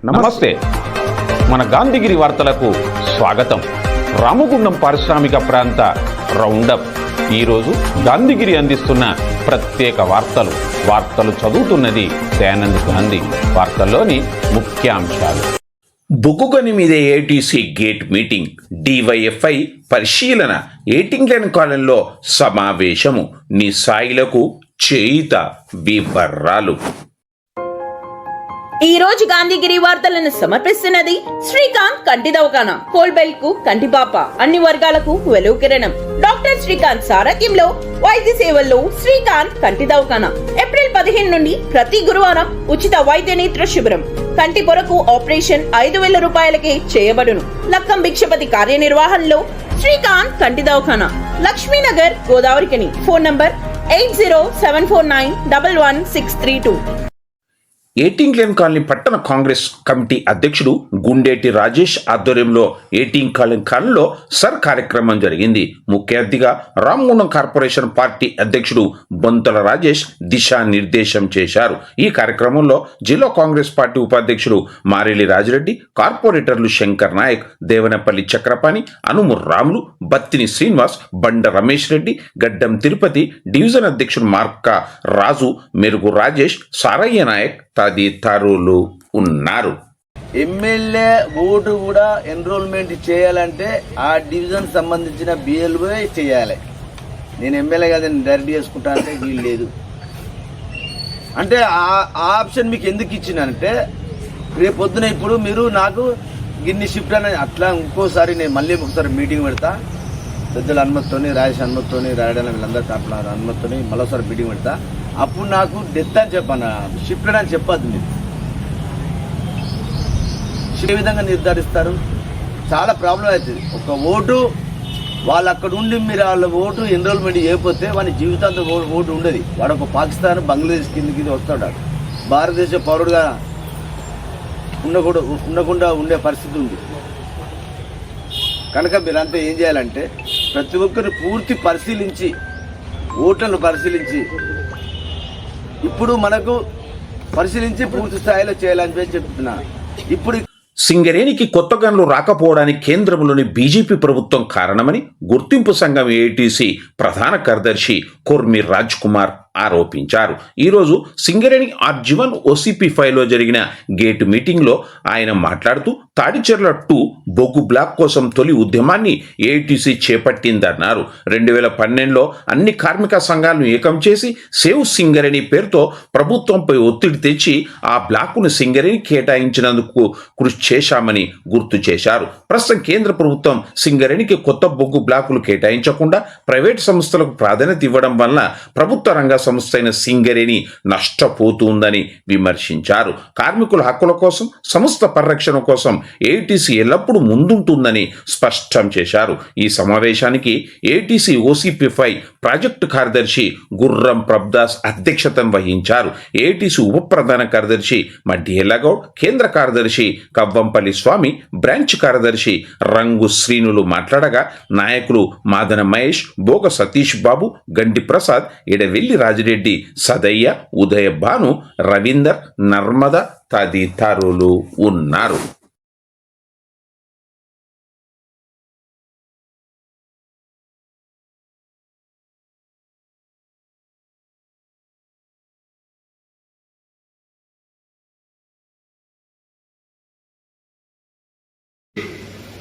నమస్తే. మన గాంధీగిరి వార్తలకు స్వాగతం. రామగుండం పారిశ్రామిక ప్రాంత రౌండప్. ఈరోజు గాంధీగిరి అందిస్తున్న ప్రత్యేక వార్తలు చదువుతున్నది దయానంద్ గాంధీ. వార్తల్లోని ముఖ్యాంశాలు. బొగ్గుగని మీద ఏటీసీ గేట్ మీటింగ్, డివైఎఫ్ఐ పరిశీలన, ఏటింగ్లన్ కాలనీలో సమావేశము, నిస్సాయిలకు చేయిత వివరాలు. ఈ రోజు గాంధీగిరి వార్తలను సమర్పిస్తున్నది శ్రీకాంత్ కంటి దవాఖానా. కోల్బెల్ కు కంటిపాప, అన్ని వర్గాలకు వెలుగు కిరణం. డాక్టర్ శ్రీకాంత్ సారథ్యంలో వైద్య సేవల్లో శ్రీకాంత్ కంటి దవాఖానా. ఏప్రిల్ 15 నుండి ప్రతి గురువారం ఉచిత వైద్య నేత్ర శిబిరం. కంటి పొరకు ఆపరేషన్ 5,000 రూపాయలకే చేయబడును. లక్కం భిక్షపతి కార్యనిర్వహణలో శ్రీకాంత్ కంటి దవాఖానా, లక్ష్మీనగర్, గోదావరికని. Phone number 8074911632. ఏటింగ్లన్ కాలనీ పట్టణ కాంగ్రెస్ కమిటీ అధ్యక్షుడు గుండేటి రాజేష్ ఆధ్వర్యంలో ఏటింగ్ కాలనీలో సర్ కార్యక్రమం జరిగింది. ముఖ్య అతిథిగా రామగుండం కార్పొరేషన్ పార్టీ అధ్యక్షుడు బొంతల రాజేష్ దిశానిర్దేశం చేశారు. ఈ కార్యక్రమంలో జిల్లా కాంగ్రెస్ పార్టీ ఉపాధ్యక్షుడు మారేలి రాజిరెడ్డి, కార్పొరేటర్లు శంకర్ నాయక్, దేవనపల్లి చక్రపాణి, అనుము రాములు, బత్తిని శ్రీనివాస్, బండ రమేష్ రెడ్డి, గడ్డం తిరుపతి, డివిజన్ అధ్యక్షుడు మార్క రాజు, మెరుగు రాజేష్, సారయ్య నాయక్ తదితరులు ఉన్నారు. ఎమ్మెల్యే ఓటు కూడా ఎన్రోల్మెంట్ చేయాలంటే ఆ డివిజన్ సంబంధించిన బిఎల్ఓ చేయాలి. నేను ఎమ్మెల్యే కదా నేను డైరెక్ట్ చేసుకుంటా అంటే వీలు లేదు. అంటే ఆ ఆప్షన్ మీకు ఎందుకు ఇచ్చినంటే రేపు పొద్దున ఇప్పుడు మీరు నాకు గిన్ని షిఫ్ట్ అని అట్లా ఇంకోసారి నేను మళ్ళీ ఒకసారి మీటింగ్ పెడతా, పెద్దల అనుమతితోని, రాజేష్ అనుమతితోని, రాయడం వీళ్ళందరూ కాపల అనుమతితోని మళ్ళీసారి మీటింగ్ పెడతా. అప్పుడు నాకు డెత్ అని చెప్పాను, షిఫ్ట్ అని చెప్పద్దు. మీరు ఏ విధంగా నిర్ధారిస్తారు? చాలా ప్రాబ్లం అవుతుంది. ఒక ఓటు వాళ్ళు అక్కడ ఉండి మీరు వాళ్ళ ఓటు ఎన్రోల్మెంట్ చేయకపోతే వాని జీవితాంతం ఓటు ఉండదు. వాడు ఒక పాకిస్తాన్, బంగ్లాదేశ్ కిందకి వస్తాడు. భారతదేశ పౌరుడుగా ఉండకుండా ఉండే పరిస్థితి ఉంది. కనుక మీరంతా ఏం చేయాలంటే ప్రతి ఒక్కరిని పూర్తి పరిశీలించి, ఓట్లను పరిశీలించి, ఇప్పుడు మనకు పరిశీలించి పూర్తి స్థాయిలో చేయాలని చెప్తున్నా. ఇప్పుడు సింగరేణికి కొత్త గనులు రాకపోవడానికి కేంద్రంలోని బీజేపీ ప్రభుత్వం కారణమని గుర్తింపు సంఘం ఏటీసీ ప్రధాన కార్యదర్శి కొర్మి రాజ్ కుమార్ ఆరోపించారు. ఈరోజు సింగరేణి ఆర్జీవన్ OCP 5లో జరిగిన గేట్ మీటింగ్లో ఆయన మాట్లాడుతూ తాడిచెర్ల 2 బొగ్గు బ్లాక్ కోసం తొలి ఉద్యమాన్ని ఏటీసీ చేపట్టిందన్నారు. 2012లో అన్ని కార్మిక సంఘాలను ఏకం చేసి సేవ్ సింగరేణి పేరుతో ప్రభుత్వంపై ఒత్తిడి తెచ్చి ఆ బ్లాకును సింగరేణి కేటాయించినందుకు కృషి చేశామని గుర్తు చేశారు. ప్రస్తుతం కేంద్ర ప్రభుత్వం సింగరేణికి కొత్త బొగ్గు బ్లాకులు కేటాయించకుండా ప్రైవేట్ సంస్థలకు ప్రాధాన్యత ఇవ్వడం వల్ల ప్రభుత్వ రంగ సంస్థ అయిన సింగరేణి నష్టపోతుందని విమర్శించారు. కార్మికుల హక్కుల కోసం, సంస్థ పరిరక్షణ కోసం ఏటీసీ ఎల్లప్పుడూ ముందుంటుందని స్పష్టం చేశారు. ఈ సమావేశానికి ఏటీసీ OCP 5 ప్రాజెక్టు కార్యదర్శి గుర్రం ప్రభదాస్ అధ్యక్షతన వహించారు. ఏటీసీ ఉప ప్రధాన కార్యదర్శి మడ్డి ఎల్లగౌడ్, కేంద్ర కార్యదర్శి కవ్వంపల్లి స్వామి, బ్రాంచ్ కార్యదర్శి రంగు శ్రీనులు మాట్లాడగా నాయకులు మాదన మహేష్, బోగ సతీష్ బాబు, గంటి ప్రసాద్, ఎడవెల్లి రాజిరెడ్డి, సదయ్య, ఉదయ భాను, రవీందర్, నర్మద తదితరులు ఉన్నారు.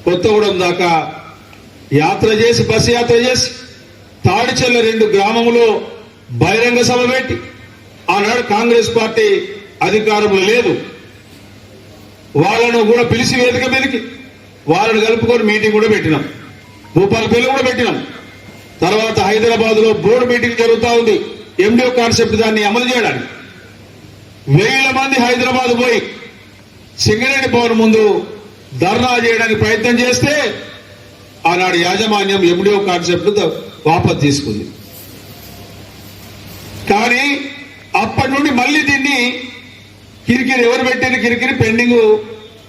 కొత్తగూడెం దాకా యాత్ర చేసి, బస్సు యాత్ర చేసి తాడిచెల్ల 2 గ్రామంలో బహిరంగ సభ పెట్టి, ఆనాడు కాంగ్రెస్ పార్టీ అధికారంలో లేదు, వాళ్ళను కూడా పిలిచి వేదిక మీదకి వాళ్ళను కలుపుకొని మీటింగ్ కూడా పెట్టినాం. భూపాలపల్లి కూడా పెట్టినాం. తర్వాత హైదరాబాద్ లో బోర్డు మీటింగ్ జరుగుతూ ఉంది. MDO కాన్సెప్ట్ దాన్ని అమలు చేయడానికి 1000 మంది హైదరాబాద్ పోయి సింగరేణి భవన్ ముందు ధర్నా చేయడానికి ప్రయత్నం చేస్తే ఆనాడు యాజమాన్యం MDO కాన్సెప్ట్ వాపసు తీసుకుంది. కానీ అప్పటి నుండి మళ్ళీ దీన్ని కిరికిరి ఎవరు పెట్టింది? కిరికిరి పెండింగ్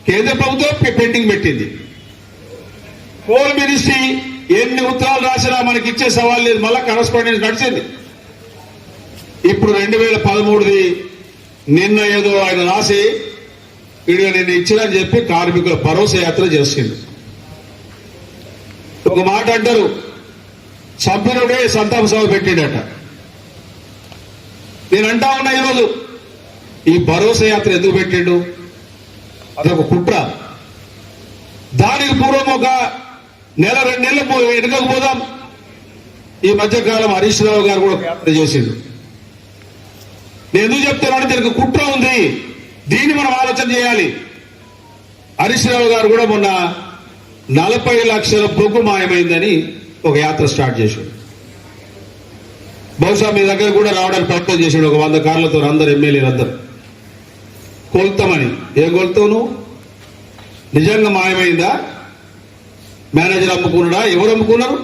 కేంద్ర ప్రభుత్వం పెండింగ్ పెట్టింది. కోల్ మినిస్ట్రీ ఎన్ని ఉత్తరాలు రాసినా మనకి ఇచ్చే సవాల్ లేదు, మళ్ళా కరస్పాండెన్స్ నడిచింది. ఇప్పుడు 2013ది నిన్న ఏదో ఆయన రాసి వీడియో నేను ఇచ్చినని చెప్పి కార్మికుల భరోసా యాత్ర చేసిండు. ఒక మాట అంటారు, సభ్యుడే సంతాప సభ పెట్టిండట. నేను అంటా ఉన్నా ఈరోజు, ఈ భరోసా యాత్ర ఎందుకు పెట్టిండు? అదొక కుట్ర. దానికి పూర్వం ఒక నెల 2 నెలలు వెనుకకు పోదాం. ఈ మధ్యకాలం హరీష్ రావు గారు కూడా యాత్ర చేసిండు. నేను ఎందుకు చెప్తున్నాను, దీనికి కుట్ర ఉంది, దీన్ని మనం ఆలోచన చేయాలి. హరీష్ రావు గారు కూడా మొన్న 40 లక్షల బొగ్గు మాయమైందని ఒక యాత్ర స్టార్ట్ చేశాడు. బహుశా మీ దగ్గర కూడా రావడానికి ప్రయత్నం చేశాడు. ఒక 100 కార్లతో అందరు ఎమ్మెల్యేలు అందరు కొలుతామని. ఏం కొలుతావు నువ్వు? నిజంగా మాయమైందా? మేనేజర్ అమ్ముకున్నాడా? ఎవరు అమ్ముకున్నారు?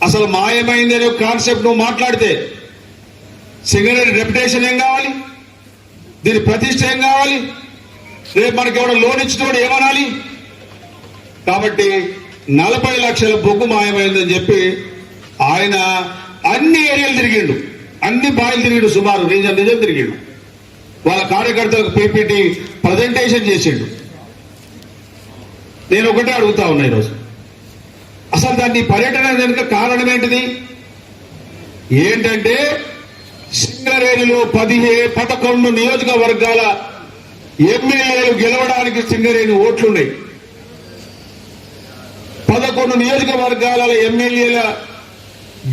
అసలు మాయమైంది అనే కాన్సెప్ట్ నువ్వు మాట్లాడితే సింగరేణి రెప్యుటేషన్ ఏం కావాలి? దీని ప్రతిష్ట ఏం కావాలి? రేపు మనకి ఎవడో లోన్ ఇచ్చినోడు ఏమనాలి? కాబట్టి 40 లక్షల బొగ్గు మాయమైందని చెప్పి ఆయన అన్ని ఏరియాలు తిరిగిండు, అన్ని బాయిలు తిరిగిండు, సుమారు నిజం తిరిగిండు. వాళ్ళ కార్యకర్తలకు పీపీటీ ప్రజెంటేషన్ చేసిండు. నేను ఒకటే అడుగుతా ఉన్నా ఈరోజు, అసలు దాన్ని పర్యటన వెనుక కారణం ఏంటిది? ఏంటంటే సింగరేణిలో 11 నియోజకవర్గాల ఎమ్మెల్యేలు గెలవడానికి సింగరేణి ఓట్లున్నాయి. 11 నియోజకవర్గాల ఎమ్మెల్యేల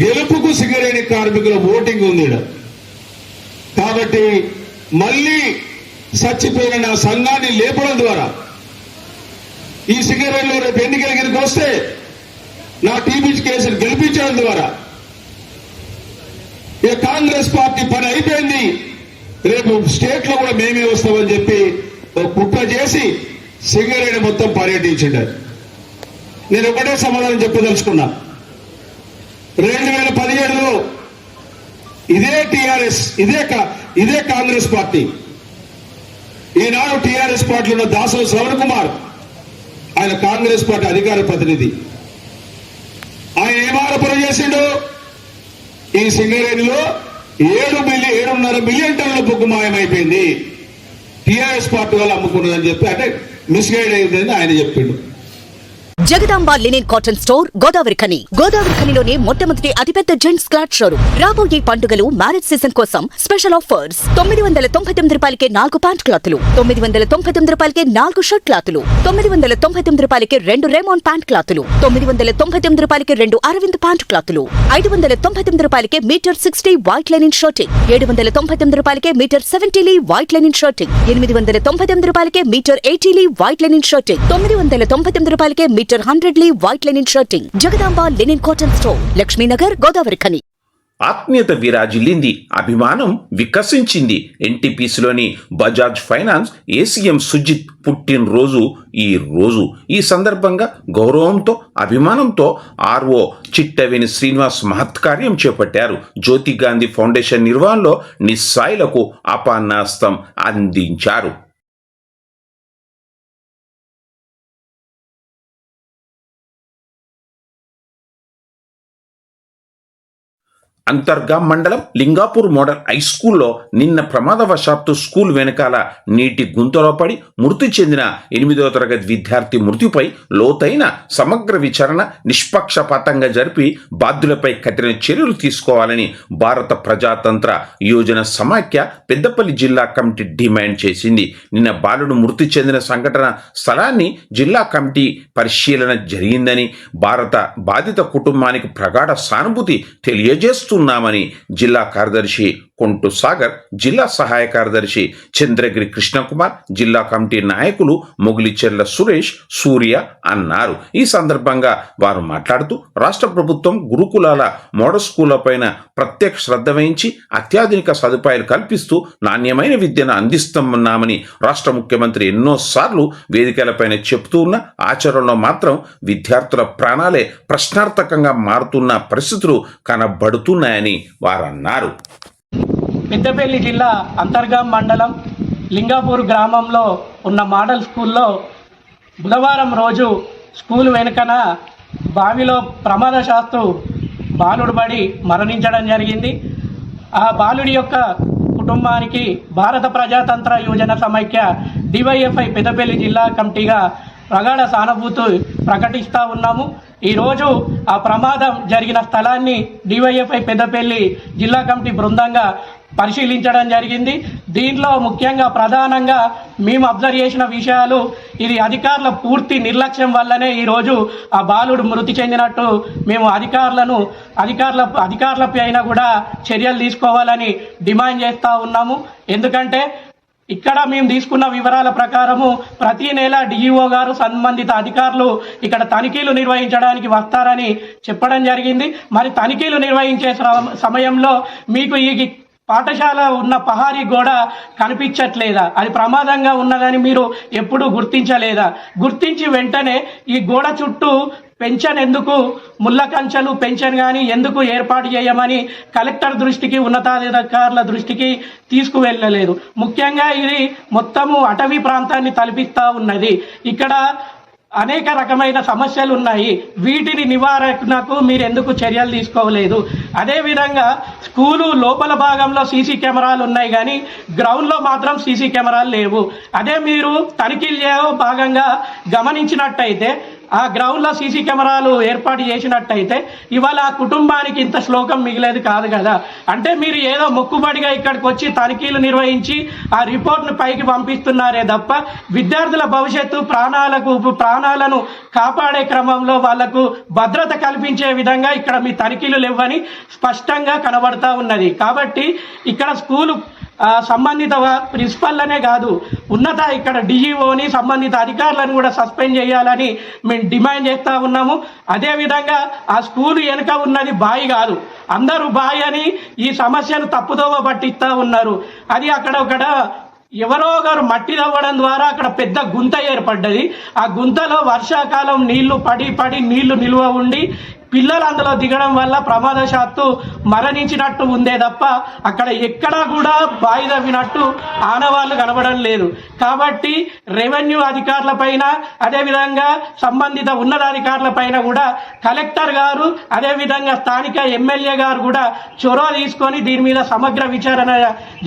గెలుపుకు సింగరేణి కార్మికుల ఓటింగ్ ఉంది. కాబట్టి మళ్ళీ చచ్చిపోయిన నా సంఘాన్ని లేపడం ద్వారా ఈ సింగరేణిలో రేపు ఎన్నికల గిరికి వస్తే నా టీబీ కేసును గెలిపించడం ద్వారా ఇక కాంగ్రెస్ పార్టీ పని అయిపోయింది, రేపు స్టేట్ లో కూడా మేమే వస్తామని చెప్పి కుట్ర చేసి సింగరేణి మొత్తం పర్యటించిండు. నేను ఒకటే సమాధానం చెప్పదలుచుకున్నా. 2017లో ఇదే టిఆర్ఎస్, ఇదే కాంగ్రెస్ పార్టీ, ఈనాడు టిఆర్ఎస్ పార్టీలో ఉన్న దాసరి శ్రవణ్ కుమార్, ఆయన కాంగ్రెస్ పార్టీ అధికార ప్రతినిధి. ఆయన ఏం ఆరోపణ చేసిండు? ఈ సింగరేణిలో 7.5 మిలియన్ టన్నుల బొగ్గు మాయమైపోయింది, టిఆర్ఎస్ పార్టీ వాళ్ళు అమ్ముకున్నదని చెప్పి, అంటే మిస్గైడ్ అయిందని ఆయన చెప్పిండు. Jagadamba linen cotton store, Godavarikhani. గోదావరిఖనిలోనే మొట్టమొదటి అతిపెద్ద జెంట్స్ క్లాత్ షోరూమ్. రాబోయే పండుగలు, మ్యారేజ్ సీజన్ కోసం స్పెషల్ ఆఫర్స్. 999 రూపాయలకే 4 ప్యాంట్ క్లాతులు, 999 రూపాయలకే 4 షర్ట్ క్లాతులు, 999 రూపాయలకే 2 రేమాన్ ప్యాంట్ క్లాతులు, 999 రూపాయలకే 2 అరవింద్ ప్యాంట్ క్లాతులు, 599 రూపాయలకే మీటర్ 60 వైట్ లెనిన్ షర్టింగ్, 799 రూపాయలకే metre 70 lea white linen shirting, 899 రూపాయలకే metre 80 lea white linen shirting, 999 రూపాయలకే metre 100 lea white linen shirting. Jagadamba linen cotton store, Lakshminagar, Godavarikhani. ఆత్మీయత విరాజిల్లింది, అభిమానం వికసించింది. ఎన్టీపీసీలోని బజాజ్ ఫైనాన్స్ ఏసీఎం సుజిత్ పుట్టినరోజు ఈ రోజు. ఈ సందర్భంగా గౌరవంతో, అభిమానంతో ఆర్ఓ చిట్టవేని శ్రీనివాస్ మహత్కార్యం చేపట్టారు. జ్యోతి గాంధీ ఫౌండేషన్ నిర్వహణలో నిస్సాయులకు అపాన్నాస్తం అందించారు. అంతర్గాం మండలం లింగాపూర్ మోడల్ హై స్కూల్లో నిన్న ప్రమాదవశాత్తు స్కూల్ వెనకాల నీటి గుంతలో పడి మృతి చెందిన 8వ తరగతి విద్యార్థి మృతిపై లోతైన సమగ్ర విచారణ నిష్పక్షపాతంగా జరిపి బాధ్యులపై కఠిన చర్యలు తీసుకోవాలని భారత ప్రజాతంత్ర యోజన సమాఖ్య పెద్దపల్లి జిల్లా కమిటీ డిమాండ్ చేసింది. నిన్న బాలుడు మృతి చెందిన సంఘటన స్థలాన్ని జిల్లా కమిటీ పరిశీలన జరిగిందని, భారత బాధిత కుటుంబానికి ప్రగాఢ సానుభూతి తెలియజేస్తున్నామని జిల్లా కార్యదర్శి కొంటు సాగర్, జిల్లా సహాయ కార్యదర్శి చంద్రగిరి కృష్ణకుమార్, జిల్లా కమిటీ నాయకులు మొగిలిచెర్ల సురేష్, సూర్య అన్నారు. ఈ సందర్భంగా వారు మాట్లాడుతూ రాష్ట్ర ప్రభుత్వం గురుకులాల మోడల్ స్కూళ్లపైన ప్రత్యేక శ్రద్ధ వహించి అత్యాధునిక సదుపాయాలు కల్పిస్తూ నాణ్యమైన విద్యను అందిస్తున్నామని రాష్ట్ర ముఖ్యమంత్రి ఎన్నోసార్లు వేదికలపైన చెబుతూ ఉన్న ఆచరణలో మాత్రం విద్యార్థుల ప్రాణాలే ప్రశ్నార్థకంగా మారుతున్న పరిస్థితులు కనబడుతున్నాయని వారన్నారు. పెద్దపల్లి జిల్లా అంతర్గాం మండలం లింగాపూర్ గ్రామంలో ఉన్న మోడల్ స్కూల్లో బుధవారం రోజు స్కూల్ వెనుకన బావిలో ప్రమాదశాత్తు బాలుడు పడి మరణించడం జరిగింది. ఆ బాలుడి యొక్క కుటుంబానికి భారత ప్రజాతంత్ర యువజన సమైక్య డివైఎఫ్ఐ పెద్దపల్లి జిల్లా కమిటీగా ప్రగాఢ సానుభూతి ప్రకటిస్తూ ఉన్నాము. ఈరోజు ఆ ప్రమాదం జరిగిన స్థలాన్ని డివైఎఫ్ఐ పెద్దపల్లి జిల్లా కమిటీ బృందంగా పరిశీలించడం జరిగింది. దీంట్లో ముఖ్యంగా ప్రధానంగా మేము అబ్జర్వ్ చేసిన విషయాలు, ఇది అధికారుల పూర్తి నిర్లక్ష్యం వల్లనే ఈరోజు ఆ బాలుడు మృతి చెందినట్టు మేము అధికారులపై అయినా కూడా చర్యలు తీసుకోవాలని డిమాండ్ చేస్తూ ఉన్నాము. ఎందుకంటే ఇక్కడ మేము తీసుకున్న వివరాల ప్రకారము ప్రతి నెల డిఈఓ గారు సంబంధిత అధికారులు ఇక్కడ తనిఖీలు నిర్వహించడానికి వస్తారని చెప్పడం జరిగింది. మరి తనిఖీలు నిర్వహించే సమయంలో మీకు ఈ పాఠశాల ఉన్న పహారీ గోడ కనిపించట్లేదా? అది ప్రమాదంగా ఉన్నదని మీరు ఎప్పుడూ గుర్తించలేదా? గుర్తించి వెంటనే ఈ గోడ చుట్టూ పెన్షన్ ఎందుకు, ముళ్ళ కంచెలు పెన్షన్ కానీ ఎందుకు ఏర్పాటు చేయమని కలెక్టర్ దృష్టికి, ఉన్నతాధికారుల దృష్టికి తీసుకువెళ్ళలేదు. ముఖ్యంగా ఇది మొత్తము అటవీ ప్రాంతాన్ని తలపిస్తూ ఉన్నది. ఇక్కడ అనేక రకమైన సమస్యలు ఉన్నాయి. వీటిని నివారణకు మీరు ఎందుకు చర్యలు తీసుకోలేదు? అదేవిధంగా స్కూలు లోపల భాగంలో సీసీ కెమెరాలు ఉన్నాయి, కానీ గ్రౌండ్లో మాత్రం సీసీ కెమెరాలు లేవు. అదే మీరు తనిఖీలు భాగంగా గమనించినట్టయితే ఆ గ్రౌండ్లో సీసీ కెమెరాలు ఏర్పాటు చేసినట్టయితే ఇవాళ ఆ కుటుంబానికి ఇంత శ్లోకం మిగిలేదు కాదు కదా. అంటే మీరు ఏదో మొక్కుబడిగా ఇక్కడికి వచ్చి తనిఖీలు నిర్వహించి ఆ రిపోర్ట్ను పైకి పంపిస్తున్నారే తప్ప విద్యార్థుల భవిష్యత్తు ప్రాణాలను కాపాడే క్రమంలో వాళ్లకు భద్రత కల్పించే విధంగా ఇక్కడ మీ తనిఖీలు లేవని స్పష్టంగా కనబడతా ఉన్నది. కాబట్టి ఇక్కడ స్కూలు సంబంధిత ప్రిన్సిపల్లనే కాదు, ఇక్కడ డిఈఓని సంబంధిత అధికారులను కూడా సస్పెండ్ చేయాలని మేము డిమాండ్ చేస్తూ ఉన్నాము. అదేవిధంగా ఆ స్కూలు వెనుక ఉన్నది బాయి కాదు, అందరూ బాయి అని ఈ సమస్యను తప్పుదోవ పట్టిస్తూ ఉన్నారు. అది అక్కడ ఎవరో గారు మట్టి తవ్వడం ద్వారా అక్కడ పెద్ద గుంత ఏర్పడ్డది. ఆ గుంతలో వర్షాకాలం నీళ్లు పడి నీళ్లు నిల్వ ఉండి పిల్లలు అందులో దిగడం వల్ల ప్రమాదశాత్తు మరణించినట్టు ఉందే తప్ప అక్కడ ఎక్కడా కూడా బావి తవ్వినట్టు ఆనవాళ్లు కనబడడం లేదు. కాబట్టి రెవెన్యూ అధికారులపైన, అదేవిధంగా సంబంధిత ఉన్నతాధికారులపైన కూడా కలెక్టర్ గారు, అదేవిధంగా స్థానిక ఎమ్మెల్యే గారు కూడా చొరవ తీసుకొని దీని మీద సమగ్ర విచారణ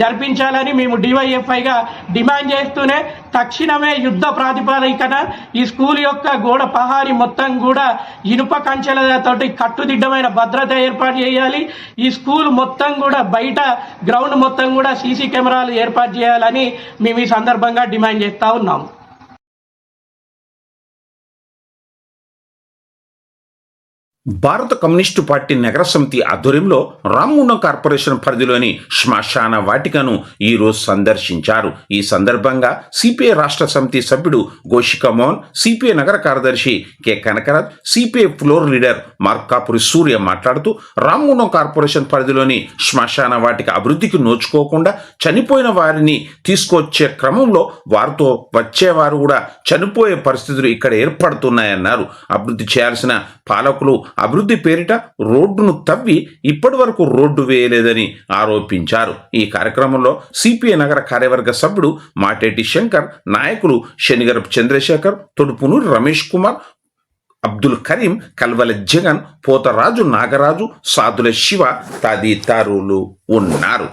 జరిపించాలని మేము డివైఎఫ్ఐగా డిమాండ్ చేస్తూనే తక్షణమే యుద్ధ ప్రాతిపదికన ఈ స్కూల్ యొక్క గోడ పహారీ మొత్తం కూడా ఇనుప కంచెలతో కట్టుదిట్టమైన భద్రత ఏర్పాటు చేయాలి. ఈ స్కూల్ మొత్తం కూడా బయట గ్రౌండ్ మొత్తం కూడా సీసీ కెమెరాలు ఏర్పాటు చేయాలని మేము ఈ సందర్భంగా డిమాండ్ చేస్తా ఉన్నాము. భారత కమ్యూనిస్టు పార్టీ నగర సమితి ఆధ్వర్యంలో రామగుండం కార్పొరేషన్ పరిధిలోని శ్మశాన వాటికను ఈరోజు సందర్శించారు. ఈ సందర్భంగా సిపిఐ రాష్ట్ర సమితి సభ్యుడు గోషిక మోహన్, సిపిఐ నగర కార్యదర్శి K Kanakaraj, CPI floor leader Markapuri Surya మాట్లాడుతూ రామగుండం కార్పొరేషన్ పరిధిలోని శ్మశాన వాటిక అభివృద్ధికి నోచుకోకుండా చనిపోయిన వారిని తీసుకొచ్చే క్రమంలో వారితో వచ్చేవారు కూడా చనిపోయే పరిస్థితులు ఇక్కడ ఏర్పడుతున్నాయన్నారు. అభివృద్ధి చేయాల్సిన పాలకులు అభివృద్ధి పేరిట రోడ్డును తవ్వి ఇప్పటి వరకు రోడ్డు వేయలేదని ఆరోపించారు. ఈ కార్యక్రమంలో సిపిఐ నగర కార్యవర్గ సభ్యుడు మాటేటి శంకర్, నాయకులు శనిగరపు చంద్రశేఖర్, తొడుపునూరు రమేష్ కుమార్, అబ్దుల్ కరీం, కల్వల జగన్, పోతరాజు నాగరాజు, సాదుల శివ తదితరులు ఉన్నారు.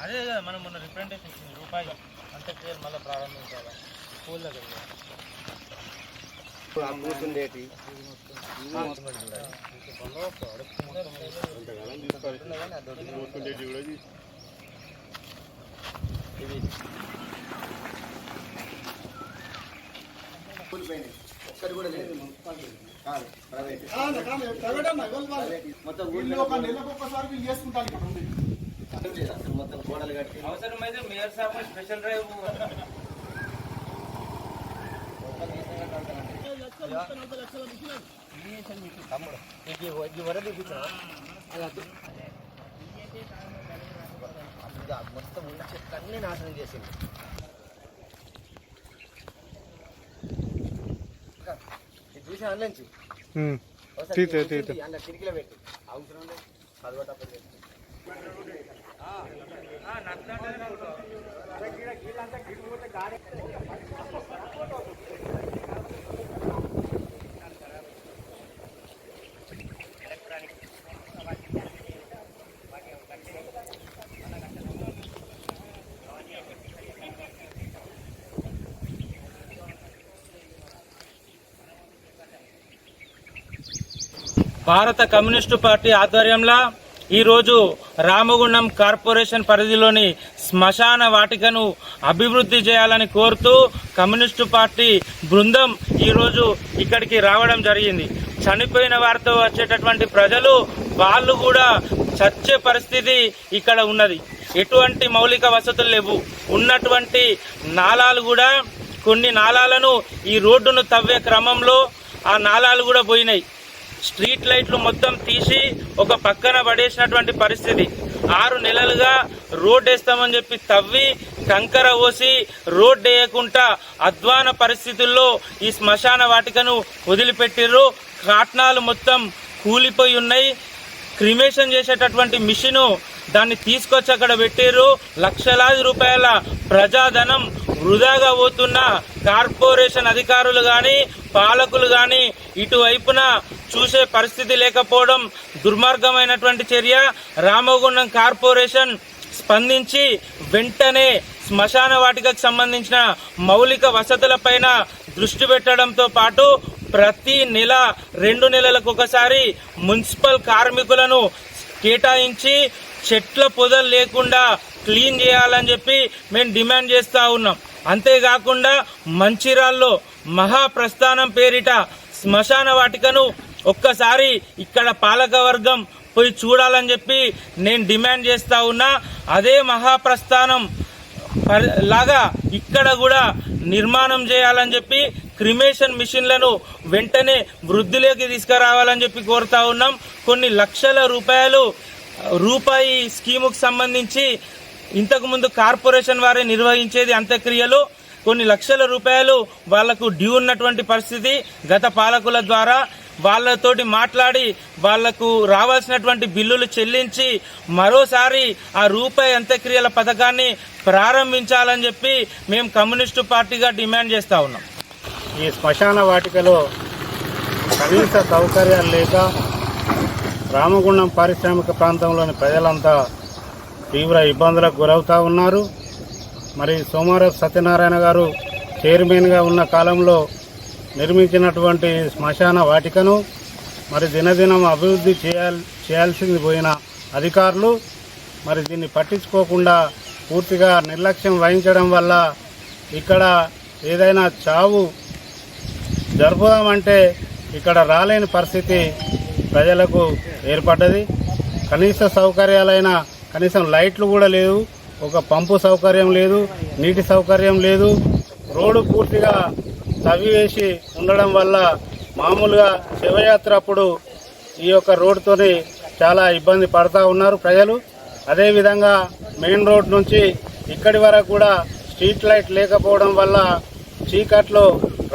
అదే కదా మనం మొన్న రిప్రజెంటేషన్ ఇచ్చింది రూపాయి అంత క్లియర్ మళ్ళీ ప్రారంభించాలి స్కూల్ దగ్గర కూర్చుండేటి ఒక్కటి కూడా లేదు మొత్తం మొత్తం గోడలు కట్టి అవసరమైతే మేయర్ సాబ్ స్పెషల్ డ్రైవ్ మొత్తం ఉన్న చెట్లన్నీ నాశనం చేసింది. చూసి అందులోంచి అందులో కిటికీలో పెట్టి అవసరం లేదు చదవటప్పుడు భారత కమ్యూనిస్టు పార్టీ ఆధ్వర్యంలో ఈరోజు రామగుండం కార్పొరేషన్ పరిధిలోని శ్మశాన వాటికను అభివృద్ధి చేయాలని కోరుతూ కమ్యూనిస్టు పార్టీ బృందం ఈరోజు ఇక్కడికి రావడం జరిగింది. చనిపోయిన వారితో వచ్చేటటువంటి ప్రజలు వాళ్ళు కూడా చచ్చే పరిస్థితి ఇక్కడ ఉన్నది. ఎటువంటి మౌలిక వసతులు లేవు. ఉన్నటువంటి నాలాలు కూడా కొన్ని నాలాలను ఈ రోడ్డును తవ్వే క్రమంలో ఆ నాలాలు కూడా పోయినాయి. స్ట్రీట్ లైట్లు మొత్తం తీసి ఒక పక్కన పడేసినటువంటి పరిస్థితి. 6 నెలలుగా రోడ్ వేస్తామని చెప్పి తవ్వి కంకర పోసి రోడ్ వేయకుండా అధ్వాన పరిస్థితుల్లో ఈ శ్మశాన వాటికను వదిలిపెట్టిర్రు. కాట్నాలు మొత్తం కూలిపోయి ఉన్నాయి. క్రిమేషన్ చేసేటటువంటి మిషను దాన్ని తీసుకొచ్చి అక్కడ పెట్టిర్రు. లక్షలాది రూపాయల ప్రజాధనం వృధాగా పోతున్న కార్పొరేషన్ అధికారులు కానీ పాలకులు కానీ ఇటువైపున చూసే పరిస్థితి లేకపోవడం దుర్మార్గమైనటువంటి చర్య. రామగుండం కార్పొరేషన్ స్పందించి వెంటనే శ్మశాన వాటికకు సంబంధించిన మౌలిక వసతులపైన దృష్టి పెట్టడంతో పాటు ప్రతి నెల 2 నెలలకు ఒకసారి మున్సిపల్ కార్మికులను కేటాయించి చెట్ల పొదలు లేకుండా క్లీన్ చేయాలని చెప్పి మేము డిమాండ్ చేస్తూ ఉన్నాం. అంతేకాకుండా మంచిర్యాలలో మహాప్రస్థానం పేరిట శ్మశాన వాటికను ఒక్కసారి ఇక్కడ పాలకవర్గం పోయి చూడాలని చెప్పి నేను డిమాండ్ చేస్తా ఉన్నా. అదే మహాప్రస్థానం లాగా ఇక్కడ కూడా నిర్మాణం చేయాలని చెప్పి క్రిమేషన్ మిషన్లను వెంటనే వృద్ధిలోకి తీసుకురావాలని చెప్పి కోరుతా ఉన్నాం. కొన్ని లక్షల రూపాయి స్కీముకు సంబంధించి ఇంతకుముందు కార్పొరేషన్ వారే నిర్వహించేది అంత్యక్రియలు. కొన్ని లక్షల రూపాయలు వాళ్లకు డ్యూ ఉన్నటువంటి పరిస్థితి. గత పాలకుల ద్వారా వాళ్ళతోటి మాట్లాడి వాళ్లకు రావాల్సినటువంటి బిల్లులు చెల్లించి మరోసారి ఆ రూపాయి అంత్యక్రియల పథకాన్ని ప్రారంభించాలని చెప్పి మేము కమ్యూనిస్టు పార్టీగా డిమాండ్ చేస్తూ ఉన్నాం. ఈ శ్మశాన వాటికలో కనీస సౌకర్యాలు లేక రామగుండం పారిశ్రామిక ప్రాంతంలోని ప్రజలంతా తీవ్ర ఇబ్బందులకు గురవుతూ ఉన్నారు. మరి సోమారపు సత్యనారాయణ గారు చైర్మన్గా ఉన్న కాలంలో నిర్మించినటువంటి శ్మశాన వాటికను మరి దినదినం అభివృద్ధి చేయాల్సింది పోయిన అధికారులు మరి దీన్ని పట్టించుకోకుండా పూర్తిగా నిర్లక్ష్యం వహించడం వల్ల ఇక్కడ ఏదైనా చావు జరుపుదామంటే ఇక్కడ రాలేని పరిస్థితి ప్రజలకు ఏర్పడ్డది. కనీస సౌకర్యాలైన కనీసం లైట్లు కూడా లేవు, ఒక పంపు సౌకర్యం లేదు, నీటి సౌకర్యం లేదు. రోడ్డు పూర్తిగా తవ్వివేసి ఉండడం వల్ల మామూలుగా శివయాత్ర అప్పుడు ఈ యొక్క రోడ్డుతోని చాలా ఇబ్బంది పడుతూ ఉన్నారు ప్రజలు. అదేవిధంగా మెయిన్ రోడ్ నుంచి ఇక్కడి వరకు కూడా స్ట్రీట్ లైట్ లేకపోవడం వల్ల చీకట్లో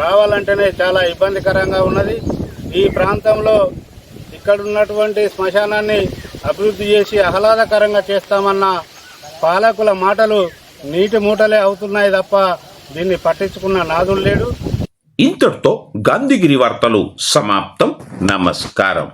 రావాలంటేనే చాలా ఇబ్బందికరంగా ఉన్నది. ఈ ప్రాంతంలో ఇక్కడ ఉన్నటువంటి శ్మశానాన్ని అభివృద్ధి చేసి ఆహ్లాదకరంగా చేస్తామన్న పాలకుల మాటలు నీటి మూటలే అవుతున్నాయి తప్ప దీన్ని పట్టించుకున్న నాదులు లేడు. ఇంతటితో గాంధీగిరి వార్తలు సమాప్తం. నమస్కారం.